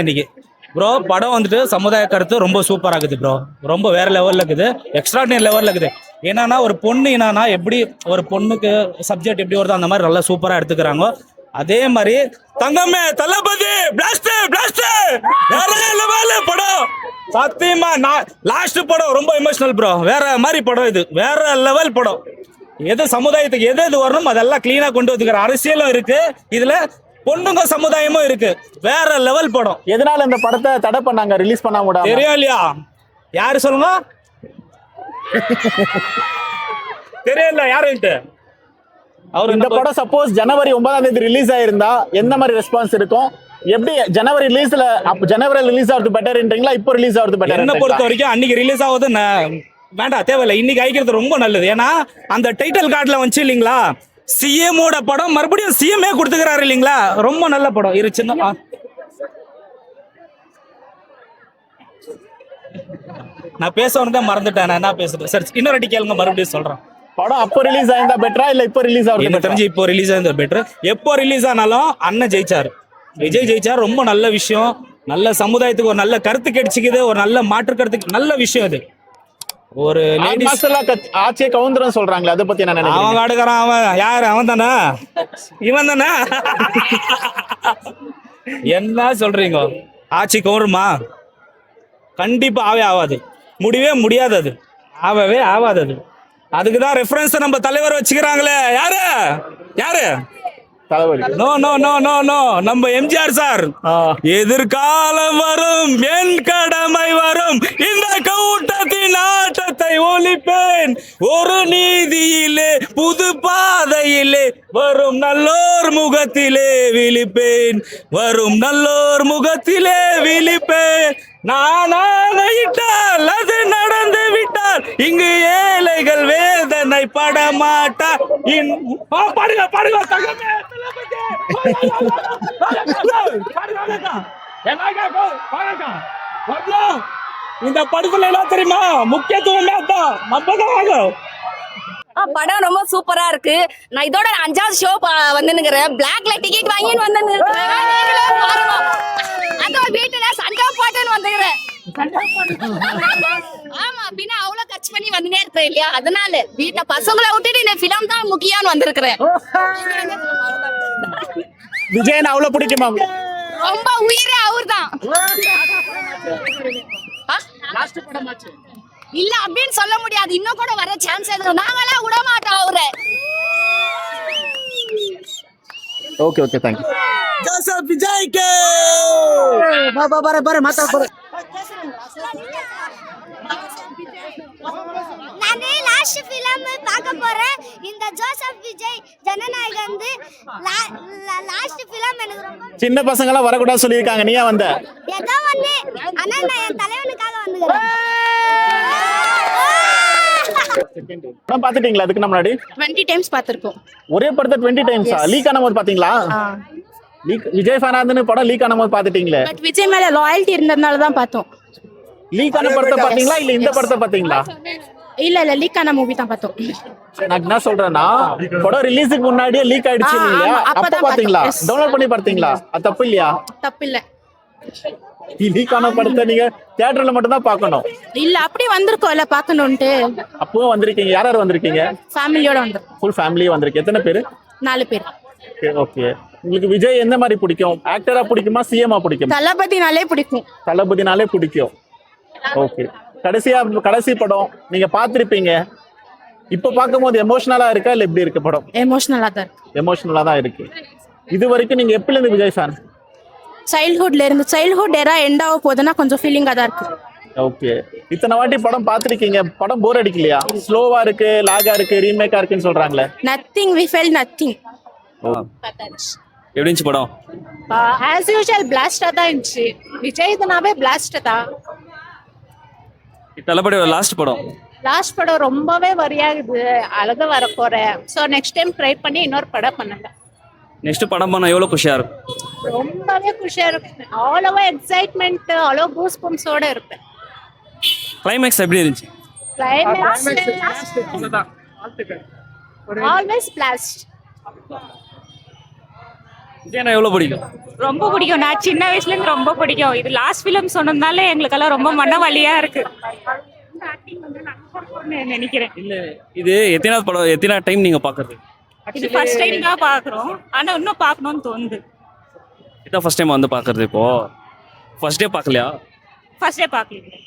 இன்னைக்கு ப்ரோ படம் வந்துட்டு சமுதாய கருத்து ரொம்ப சூப்பராக இருக்குது ப்ரோ. ரொம்ப வேற லெவலில் இருக்குது, எக்ஸ்ட்ராடினரி லெவலில் இருக்குது. என்னன்னா ஒரு பொண்ணு என்னன்னா எப்படி ஒரு பொண்ணுக்கு சப்ஜெக்ட் எப்படி வருதோ அந்த மாதிரி நல்லா சூப்பராக எடுத்துக்கிறாங்க. அதே மாதிரி தங்கமே தளபதி பிளாஸ்ட் பிளாஸ்ட் வேற லெவல் படம். சத்தியமா நான் லாஸ்ட் படம் ரொம்ப எமோஷனல் ப்ரோ. வேற மாதிரி படம் இது, வேற லெவல் படம். எது சமுதாயத்துக்கு எது எது வரணும் அதெல்லாம் கிளீனா கொண்டு வந்துக்கிற அரசியலும் இருக்கு இதுல, பொண்ணுங்க சமுதாயமும் இருக்கு. வேற லெவல் படம். எதனால இந்த படத்தை தடை பண்ணாங்க, ரிலீஸ் பண்ண முடியாது தெரியும் இல்லையா? யாரு சொல்லுங்க. தெரியல யாருன்ட்டு. அவர் இந்த படம் சப்போஸ் ஜனவரி 9ஆம் தேதி ரிலீஸ் ஆயிருந்தா எந்த மாதிரி ரெஸ்பான்ஸ் இருக்கும்? எப்படி ஜனவரி ரிலீஸ்ல ஜனவரி ரிலீஸ் ஆகுது பெட்டர்ன்றீங்களா இப்போ ரிலீஸ் ஆகுது பெட்டர்? என்ன பொறுத்த வரைக்கும் அன்னைக்கு ரிலீஸ் ஆகுது வேண்டாம், தேவையில்லை. இன்னைக்கு அழிக்கிறது ரொம்ப நல்லது. ஏன்னா அந்த டைட்டில் கார்டுல வந்துச்சு இல்லைங்களா, சிஎமோட படம் மறுபடியும் சிஎம்ஏ கொடுத்துக்கிறாரு இல்லைங்களா, ரொம்ப நல்ல படம். இரு சின்ன நான் பேச வந்தேன் மறந்துட்டேன். நான் என்ன பேசுறேன் சார், இன்னொரு வாட்டி கேளுங்க, மறுபடியும் சொல்றேன். படம் அப்போ ரிலீஸ் ஆயிருந்தா பெட்டரா இல்ல இப்போ ரிலீஸ் ஆகுது? எனக்கு தெரிஞ்சு இப்போ ரிலீஸ் ஆயிருந்தா பெட்டர். எப்போ ரிலீஸ் ஆனாலும் அண்ணன் ஜெயிச்சாரு, விஜய் ஜெயிச்சார். ரொம்ப நல்ல விஷயம். நல்ல சமுதாயத்துக்கு ஒரு நல்ல கருத்து கிடைச்சிக்குது, ஒரு நல்ல மாற்று கருத்துக்கு நல்ல விஷயம் அது. ஒரு ஆட்சியை கவுந்தரம் சொல்றாங்களே, அதை பத்தி என்ன நினைக்கிறீங்க? அவன் ஆடுகிறான். அவன் யாரு? அவன் தானே, இவன் தானே. என்ன சொல்றீங்க? ஆட்சி கவுருமா? கண்டிப்பா ஆவே ஆகாது, முடியவே முடியாது. அது ஆகவே ஆகாது. அது அதுக்குதான் ரெஃபரன்ஸ் நம்ம தலைவர் வச்சுக்கிறாங்களே. யாரு யாரு? No no no no no, நம்ம எம்ஜிஆர் சார். எதிர்காலம் வரும், என் கடமை வரும், இந்த கூட்டத்தின் ஆட்டத்தை ஒழிப்பேன். ஒரு நீதியிலே புது பாதையிலே வரும் நல்லோர் முகத்திலே விழிப்பேன், வரும் நல்லோர் முகத்திலே விழிப்பேன். நானாயிட்டால் அது நடந்து விட்டால் இங்கு ஏழைகள் வேதனை படமாட்டார். பாடுங்க பாடுங்க தங்கமே. இந்த படத்துல எல்லாம் தெரியுமா முக்கியத்துவமே அதான். படம் ரொம்ப சூப்பரா இருக்கு. நான் இதோட 5வது ஷோ வந்துனுக்கிறேன். பிளாக்ல டிக்கெட் வாங்கின்னு வந்து வீட்டுல சண்டை பாட்டுன்னு வந்துக்கிறேன். ஆமா, பின்ன அவ்வளவு கட்சி பண்ணி வந்துனே இருக்கிறேன் இல்லையா, அதனால வீட்டை பசங்களை விட்டுட்டு இந்த பிலம் தான் முக்கியம்னு வந்திருக்கிறேன். விஜயன் அவ்வளவு பிடிக்குமா? ரொம்ப உயிரே அவர் தான். இல்ல அப்படின்னு சொல்ல முடியாது, இன்னும் கூட வர சான்ஸ் இருக்கு. நாங்களாம் விட மாட்டோம் அவரை. Okay okay, thank you. Joseph விஜய்க்கு நானே லாஸ்ட் ஃபிலிம் பார்க்க போறேன். இந்த ஜோசப் விஜய் ஜனநாயகம் வந்து லாஸ்ட் ஃபிலிம் எனக்கு ரொம்ப. சின்ன பசங்க எல்லாம் வரக்கூடாது சொல்லியிருக்காங்க, நீயா வந்த? ஏதோ ஒண்ணு, ஆனா நான் என் தலைவனுக்காக வந்துக்கிறேன். படம் பாத்துட்டீங்களா? அதுக்கு முன்னாடி 20 டைம்ஸ் பாத்திருக்கோம். ஒரே படத்தை 20 டைம்ஸா? லீக் ஆன போது பாத்தீங்களா? விஜய் ஃபேனாந்துன்னு படம் லீக் ஆன போது பாத்துட்டீங்களே. பட் விஜய் மேல லாயல்ட்டி இருந்ததனால தான் பார்த்தோம். லீக் ஆன படத்தை பாத்தீங்களா இல்ல இந்த படத்தை பாத்தீங்களா? இல்ல லீக் ஆன மூவி தான் பார்த்தோம். நான் என்ன சொல்றேன்னா, படம் ரிலீஸுக்கு முன்னாடியே லீக் ஆயிடுச்சு இல்லையா, அப்ப பாத்தீங்களா? டவுன்லோட் பண்ணி பார்த்தீங்களா? அது தப்பு இல்லையா? தப்பு இல்ல. லீக் ஆன படத்தை நீங்க தியேட்டர்ல மட்டும் தான் பார்க்கணும். இல்ல அப்படி வந்திருக்கோம்ல பார்க்கணும்ட்டு. அப்பவும் வந்திருக்கீங்க? யார் யார் வந்திருக்கீங்க? ஃபேமிலியோட வந்திருக்கோம். ஃபுல் ஃபேமிலி வந்திருக்கு. எத்தனை பேரு? 4 பேர். ஓகே. உங்களுக்கு விஜய் எந்த மாதிரி பிடிக்கும்? ஆக்டரா பிடிக்குமா சிஎம்ஆ பிடிக்குமா? தளபதினாலே பிடிக்கும். தளபதினாலே பிடிக்கும். ஓகே. கடைசி படம் நீங்க பாத்திருப்பீங்க, இப்ப பார்க்கும்போது எமோஷனலா இருக்கா இல்ல எப்படி இருக்கு படம்? எமோஷனலா தான் இருக்கு. எமோஷனலா தான் இருக்கு. இது வரைக்கும் நீங்க எப்பல இருந்து விஜய் ஃபேன்? சைல்ட்ஹுட்ல இருந்து. சைல்ட்ஹுட் எரா எண்ட் ஆக போகுதுன்னா கொஞ்சம் ஃபீலிங்கா தான் இருக்கு. ஓகே. இத்தனை வாட்டி படம் பாத்திருக்கீங்க, படம் போர் அடிக்கலையா? ஸ்லோவா இருக்கு, லாகா இருக்கு, ரீமேக்கா இருக்குன்னு சொல்றாங்களே. Nothing, we felt nothing. எப்படி இருந்துச்சு படம்? as usual பிளாஸ்டா தான் இருந்துச்சு. விஜய் இதனாவே பிளாஸ்ட் தான். தளபதியோட லாஸ்ட் படம். லாஸ்ட் படம் ரொம்பவே வரியாகுது, அழகா வர போறேன். ஸோ நெக்ஸ்ட் டைம் ட்ரை பண்ணி இன்னொரு படம் பண்ணுங்க. நெக்ஸ்ட் படம் பண்ண எவ்வளவு குஷியா இருக்கும்? ரொம்பவே குஷியா இருக்கு. All over excitement, all over goose பம்ப்ஸோட இருப்பேன். கிளைமேக்ஸ் எப்படி இருந்துச்சு? Climax always blast. விஜய்னா எவ்வளோ பிடிக்கும்? ரொம்ப பிடிக்கும். நான் சின்ன வயசுல இருந்து ரொம்ப பிடிக்கும். இது லாஸ்ட் ஃபிலிம் சொன்னதுனால எங்களுக்கெல்லாம் ரொம்ப மன வலியா இருக்கு. இந்த acting வந்து நல்லா இருக்கும்னு நினைக்கிறேன். இல்லை, இது எத்தனாவது படம், எத்தனை டைம் நீங்கள் பார்க்குறது? இது ஃபர்ஸ்ட் டைம் தான் பாக்குறோம். ஆனா இன்னும் பார்க்கணும்னு தோணுது. இதான் ஃபர்ஸ்ட் டைம் வந்து பார்க்குறது. இப்போது ஃபர்ஸ்ட் டே பார்க்கலையா? ஃபர்ஸ்ட் டே பார்க்கல.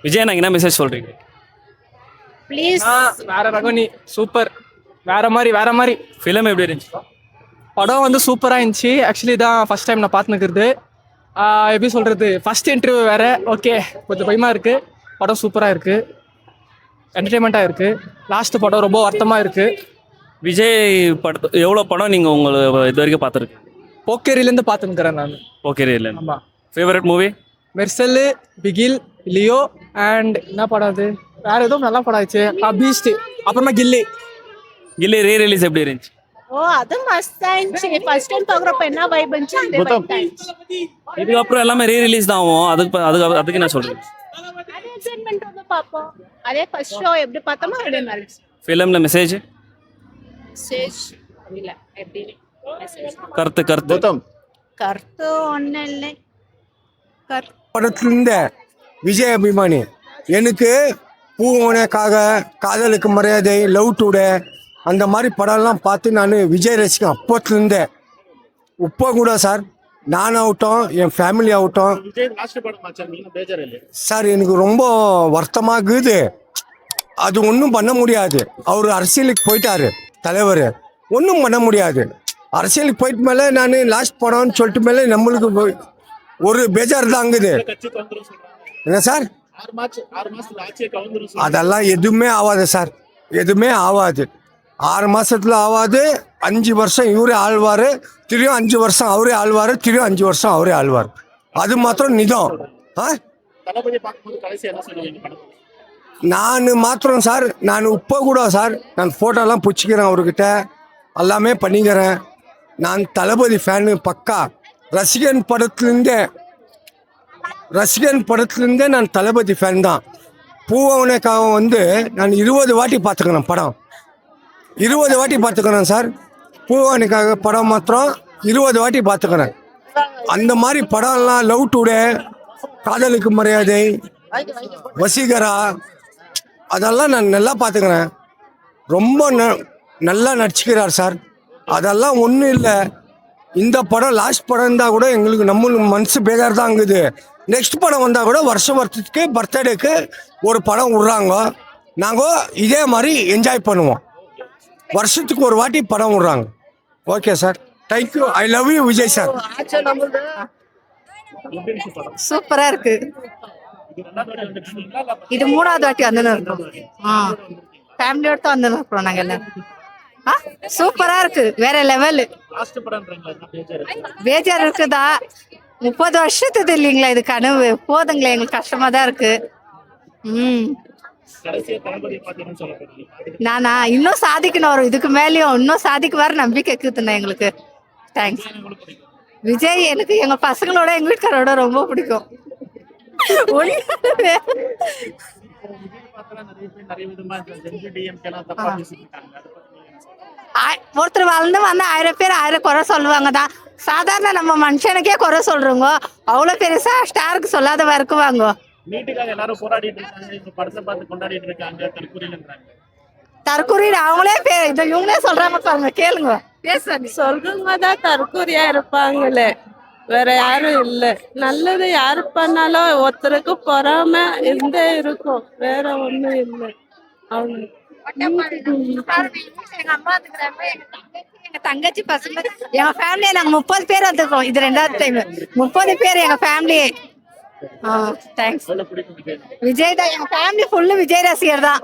விஜய் நான் என்ன மெசேஜ் சொல்கிறீங்க? ப்ளீஸ் வேற ரகணி சூப்பர், வேற மாதிரி ஃபிலிம் எப்படி இருந்துச்சு? படம் வந்து சூப்பராக இருந்துச்சு. ஆக்சுவலி தான் ஃபர்ஸ்ட் டைம் நான் பார்த்துனுக்கிறது. எப்படி சொல்கிறது, ஃபர்ஸ்ட் இன்டர்வியூ வேறு. ஓகே, கொஞ்சம் பயமாக இருக்குது. படம் சூப்பராக இருக்குது, என்டர்டெயின்மெண்ட்டாக இருக்குது. லாஸ்ட்டு படம் ரொம்ப வருத்தமாக இருக்குது. விஜய் படத்து எவ்வளோ படம் நீங்கள் உங்களை இது வரைக்கும் பார்த்துருக்கு? போக்கேரியிலேருந்து பார்த்துனுக்கிறேன் நான். ஓகே, இல்லை ஆமாம். Favourite movie? Mersal, Bigil, Leo and என்ன படம் அது, வேறு எதுவும் நல்ல படம் ஆச்சு. பீஸ்ட், அப்புறமா கில்லி. கில்லி ரீ ரிலீஸ் எப்படி இருந்துச்சு? ஓ அது மஸ்தா இருந்துச்சு. ஃபர்ஸ்ட் டைம் பார்க்குறப்ப என்ன வைப் இருந்துச்சு அந்த வைப் இருந்துச்சு. இதுக்கப்புறம் எல்லாமே ரீ ரிலீஸ் தான் ஆகும். அதுக்கு நான் சொல்கிறேன். அதே எக்ஸைட்மெண்ட் வந்து பார்ப்போம். அதே ஃபர்ஸ்ட் ஷோ எப்படி பார்த்தோமோ அதே மாதிரி ஃபிலிமில் மெசேஜ் சேஷ் இல்ல எப்படி மெசேஜ் கருத்து கௌதம் கருத்து ஒன்றும் இல்லை. படத்திலிருந்த விஜய் அபிமானி. எனக்கு பூவோனக்காக, காதலுக்கு மரியாதை, லவ் டுடே அந்த மாதிரி படம்லாம் பார்த்து நான் விஜய் ரசிகன் அப்போத்துலேருந்தே. இப்போ கூட சார், நான் ஆகட்டும், என் ஃபேமிலி ஆகட்டும் சார், எனக்கு ரொம்ப வருத்தமாகுது. அது ஒன்றும் பண்ண முடியாது. அவர் அரசியலுக்கு போயிட்டாரு தலைவர், ஒன்றும் பண்ண முடியாது. அரசியலுக்கு போயிட்டு மேலே நான் லாஸ்ட் படம்னு சொல்லிட்டு மேலே நம்மளுக்கு ஒரு பேஜார் தாங்குது. என்ன சார், அதெல்லாம் எதுவுமே ஆகாது சார், எதுவுமே ஆகாது. 6 மாசத்துல ஆகாது. 5 வருஷம் இவரே ஆழ்வார், திரும்ப 5 வருஷம் அவரே ஆழ்வார், திரும்ப 5 வருஷம் அவரே ஆழ்வார். அது மாத்திரம் நிதம். நான் மாத்திரம் சார், நான் இப்போ கூட சார், நான் ஃபோட்டோலாம் பிடிச்சிக்கிறேன் அவர்கிட்ட, எல்லாமே பண்ணிக்கிறேன். நான் தளபதி ஃபேனு பக்கா. ரசிகன் படத்துலேருந்தே நான் தளபதி ஃபேன் தான். பூவனக்காக வந்து நான் 20 வாட்டி பார்த்துக்கிறேன் படம். 20 வாட்டி பார்த்துக்கிறேன் சார். பூவனுக்காக படம் மாத்திரம் 20 வாட்டி பார்த்துக்கிறேன். அந்த மாதிரி படம்லாம் லவ் டுடே, காதலுக்கு மரியாதை, வசீகரா, அதெல்லாம் நான் நல்லா பார்த்துக்கிறேன். ரொம்ப நல்லா நடிச்சுக்கிறார் சார். அதெல்லாம் ஒன்றும் இல்லை. இந்த படம் லாஸ்ட் படம் இருந்தால் கூட எங்களுக்கு நம்மளுக்கு மனசு பேஜார் தான் இருக்குது. நெக்ஸ்ட் படம் வந்தால் கூட வருஷத்துக்கு பர்த்டேக்கு ஒரு படம் விட்றாங்க. நாங்கள் இதே மாதிரி என்ஜாய் பண்ணுவோம். வருஷத்துக்கு ஒரு வாட்டி படம் விட்றாங்க. Okay sir, thank you. I love you Vijay sir. சூப்பரா இருக்கு. இது 3வது வாட்டி வந்து இருக்கோம். ஃபேமிலியோட தான் வந்து இருக்கோம் நாங்க எல்லாம். சூப்பரா இருக்கு, வேற லெவல். பேஜார் இருக்குதா? 30 வருஷத்துக்கு இல்லைங்களா இது கனவு? போதுங்களா, எங்களுக்கு கஷ்டமா தான் இருக்கு. நானா இன்னும் சாதிக்கணும், வரும் இதுக்கு மேலேயும் இன்னும் சாதிக்க வர நம்பிக்கை இருக்குதுண்ணா எங்களுக்கு. தேங்க்ஸ். விஜய் எனக்கு எங்க பசங்களோட எங்க வீட்டுக்காரோட ரொம்ப பிடிக்கும். ஒருத்தர் வளர்ந்து வந்து 1000 பேர் 1000 குறை சொல்லுவாங்க தான். சாதாரண நம்ம மனுஷனுக்கே குறை சொல்றோங்க, அவ்வளவு பெருசா ஸ்டாருக்கு சொல்லாத இருக்குவாங்க. தற்கூரி அவங்களே இதை இவங்களே சொல்றாங்க பாருங்க, கேளுங்க. சொல்றவங்க தான் தற்கூரியா இருப்பாங்களே, வேற யாரும் இல்ல. நல்லது யாரு பண்ணாலும் ஒருத்தருக்கு பொறாம இருந்தே இருக்கும், வேற ஒண்ணும் இல்லை. அவங்க எங்க அம்மா வந்துக்கிறாங்க, எங்க தங்கச்சி பசங்க, எங்க ஃபேமிலியே நாங்க 30 பேர் வந்துருக்கோம். இது 2வது டைம் 30 பேர் எங்க ஃபேமிலியே. தேங்க்ஸ். விஜய் தான் எங்க ஃபேமிலி ஃபுல்லு விஜய் ரசிகர் தான்.